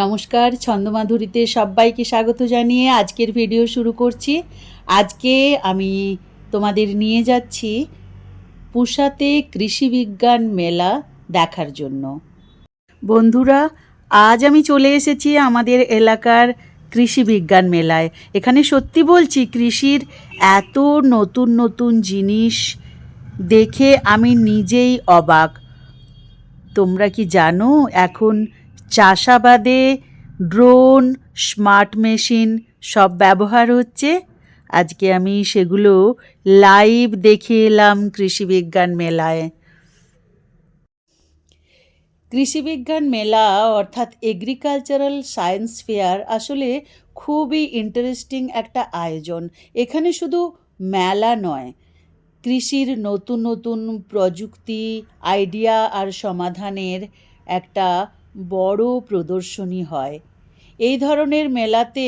নমস্কার, ছন্দমাধুরীতে সবাইকে স্বাগত জানিয়ে আজকের ভিডিও শুরু করছি। আজকে আমি তোমাদের নিয়ে যাচ্ছি পুসাতে কৃষি বিজ্ঞান মেলা দেখার জন্য। বন্ধুরা, আজ আমি চলে এসেছি আমাদের এলাকার কৃষি বিজ্ঞান মেলায়। এখানে সত্যি বলছি, কৃষির এত নতুন নতুন জিনিস দেখে আমি নিজেই অবাক। তোমরা কি জানো এখন চাষাবাদে ড্রোন, স্মার্ট মেশিন সব ব্যবহার হচ্ছে? আজকে আমি সেগুলো লাইভ দেখে এলাম কৃষি বিজ্ঞান মেলায়। কৃষি বিজ্ঞান মেলা অর্থাৎ এগ্রিকালচারাল সায়েন্স ফেয়ার আসলে খুবই ইন্টারেস্টিং একটা আয়োজন। এখানে শুধু মেলা নয়, কৃষির নতুন নতুন প্রযুক্তি, আইডিয়া আর সমাধানের একটা বড় প্রদর্শনী হয়। এই ধরনের মেলাতে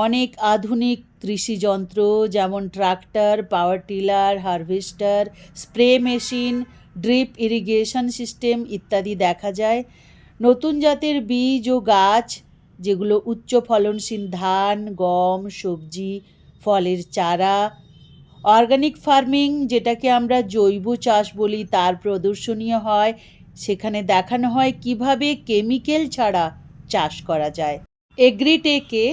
অনেক আধুনিক কৃষিযন্ত্র যেমন tractor, power tiller, harvester, spray machine, drip irrigation system ইত্যাদি দেখা যায়। নতুন জাতের বীজ ও গাছ, যেগুলো উচ্চ ফলনশীল ধান, গম, সবজি, ফলের চারা, অর্গানিক ফার্মিং যেটাকে আমরা জৈব চাষ বলি, তার প্রদর্শনীয় হয়। সেখানে দেখানো হয় কিভাবে কেমিক্যাল ছাড়া চাষ করা যায়। এগ্রিটেকে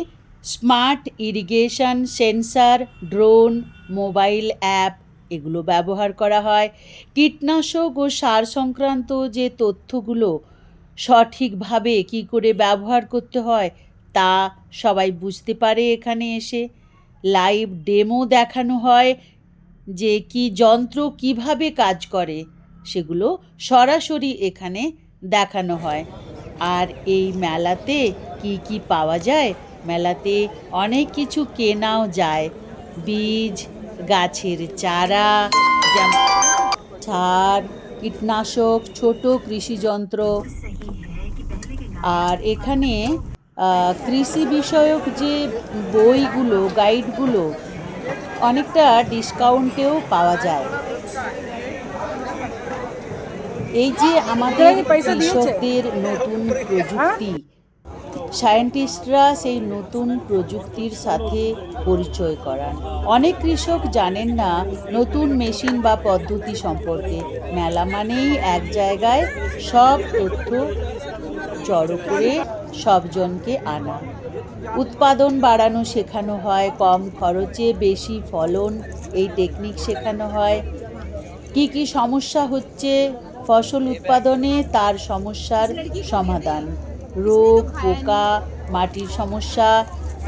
smart irrigation, sensor, drone, mobile app এগুলো ব্যবহার করা হয়। কীটনাশক ও সার সংক্রান্ত যে তথ্যগুলো সঠিকভাবে কী করে ব্যবহার করতে হয় তা সবাই বুঝতে পারে এখানে এসে। লাইভ ডেমো দেখানো হয় যে কি যন্ত্র কিভাবে কাজ করে, সেগুলো সরাসরি এখানে দেখানো হয়। আর এই মেলাতে কি কি পাওয়া যায়? মেলাতে অনেক কিছু কেনাও যায়। বীজ, গাছের চারা, যেমন সার, কীটনাশক, ছোট কৃষিযন্ত্র। আর এখানে কৃষি বিষয়ক যে বইগুলো, গাইডগুলো অনেকটা ডিসকাউন্টেও পাওয়া যায়। এই যে আমাদের কৃষকদের নতুন প্রযুক্তি, সায়েন্টিস্টরা সেই নতুন প্রযুক্তির সাথে পরিচয় করান। অনেক কৃষক জানেন না নতুন মেশিন বা পদ্ধতি সম্পর্কে। মেলা মানেই এক জায়গায় সব তথ্য জড়ো করে সবজনকে আনা। উৎপাদন বাড়ানো শেখানো হয়, কম খরচে বেশি ফলন এই টেকনিক শেখানো হয়। কি কি সমস্যা হচ্ছে ফসল উৎপাদনে, তার সমস্যার সমাধান। রোগ, পোকা, মাটির সমস্যা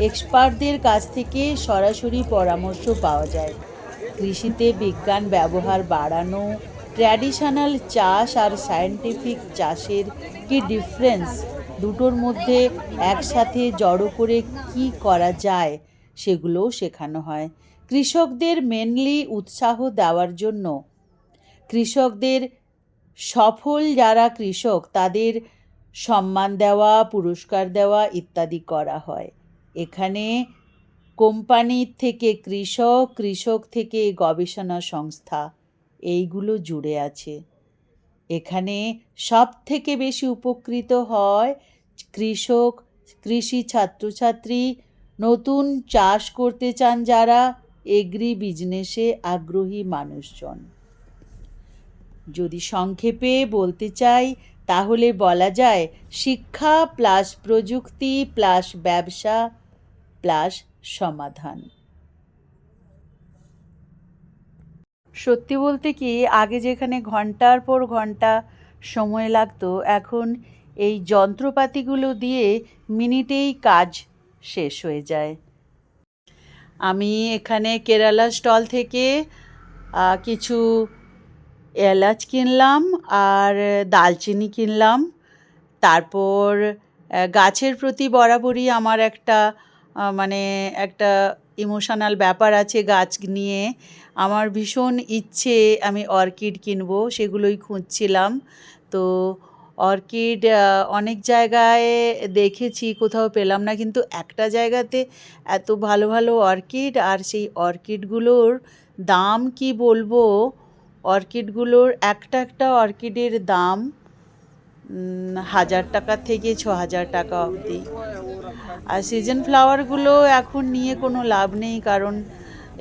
এক্সপার্টদের কাছ থেকে সরাসরি পরামর্শ পাওয়া যায়। কৃষিতে বিজ্ঞান ব্যবহার বাড়ানো, ট্র্যাডিশনাল চাষ আর সায়েন্টিফিক চাষের কি ডিফারেন্স, দুটোর মধ্যে একসাথে জড়ো করে কি করা যায় সেগুলোও শেখানো হয়। কৃষকদের মেনলি উৎসাহ দেওয়ার জন্য, কৃষকদের সফল যারা কৃষক তাদের সম্মান দেওয়া, পুরস্কার দেওয়া ইত্যাদি করা হয়। এখানে কোম্পানির থেকে কৃষক, কৃষক থেকে গবেষণা সংস্থা, এইগুলো জুড়ে আছে। এখানে সব থেকে বেশি উপকৃত হয় কৃষক, কৃষি ছাত্রছাত্রী, নতুন চাষ করতে চান যারা, এগ্রি বিজনেসে আগ্রহী মানুষজন। যদি সংক্ষেপে বলতে চাই তাহলে বলা যায় শিক্ষা প্লাস প্রযুক্তি প্লাস ব্যবসা প্লাস সমাধান। সত্যি বলতে কি, আগে যেখানে ঘন্টার পর ঘন্টা সময় লাগতো, এখন এই যন্ত্রপাতিগুলো দিয়ে মিনিটেই কাজ শেষ হয়ে যায়। আমি এখানে কেরালা স্টল থেকে কিছু এলাচ কিনলাম আর দালচিনি কিনলাম। তারপর গাছের প্রতি বরাবরই আমার একটা একটা ইমোশনাল ব্যাপার আছে গাছ নিয়ে। আমার ভীষণ ইচ্ছে আমি অর্কিড কিনবো, সেগুলোই খুঁজছিলাম। তো অর্কিড অনেক জায়গায় দেখেছি, কোথাও পেলাম না, কিন্তু একটা জায়গাতে এত ভালো ভালো অর্কিড, আর সেই অর্কিডগুলোর দাম কি বলবো, অর্কিডগুলোর একটা একটা অর্কিডের দাম হাজার টাকা থেকে 6,000 টাকা অবধি। আর সিজন ফ্লাওয়ারগুলো এখন নিয়ে কোনো লাভ নেই, কারণ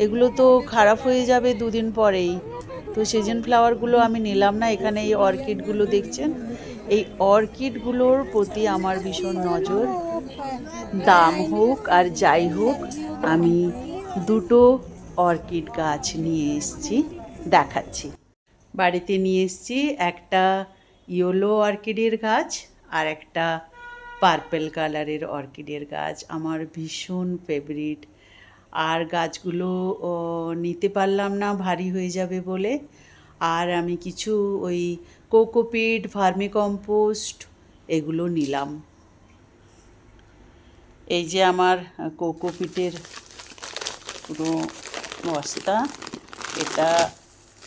এগুলো তো খারাপ হয়ে যাবে দুদিন পরেই। তো সিজন ফ্লাওয়ারগুলো আমি নিলাম না। এখানে এই অর্কিডগুলো দেখছেন, এই অর্কিডগুলোর প্রতি আমার ভীষণ নজর। দাম হোক আর যাই হোক, আমি দুটো অর্কিড গাছ নিয়ে এসেছি, দেখাচ্ছি। বাড়িতে নিয়ে এসেছি একটা ইয়েলো অর্কিডের গাছ আর একটা পার্পেল কালারের অর্কিডের গাছ, আমার ভীষণ ফেভারিট। আর গাছগুলো নিতে পারলাম না ভারী হয়ে যাবে বলে, আর আমি কিছু ওই কোকোপিট, ভার্মিকম্পোস্ট এগুলো নিলাম। এই যে আমার কোকোপিটের পুরো বস্তা, এটা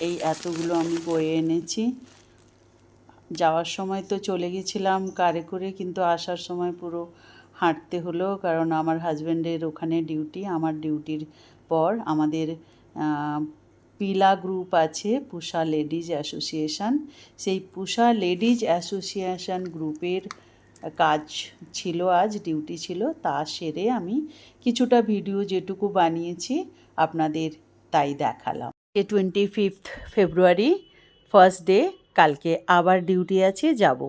এই এতগুলো আমি বয়ে এনেছি। যাওয়ার সময় তো চলে গেছিলাম কারে করে, কিন্তু আসার সময় পুরো হাঁটতে হলো, কারণ আমার হাজব্যান্ডের ওখানে ডিউটি। আমার ডিউটির পর আমাদের পিলা গ্রুপ আছে, পুষা লেডিজ অ্যাসোসিয়েশন, সেই পুষা লেডিজ অ্যাসোসিয়েশন গ্রুপের কাজ ছিল, আজ ডিউটি ছিল। তা সেরে আমি কিছুটা ভিডিও যেটুকু বানিয়েছি আপনাদের তাই দেখালাম। 25 ফেব্রুয়ারি ফার্স্ট ডে, কালকে আবার ডিউটি আছে, যাব।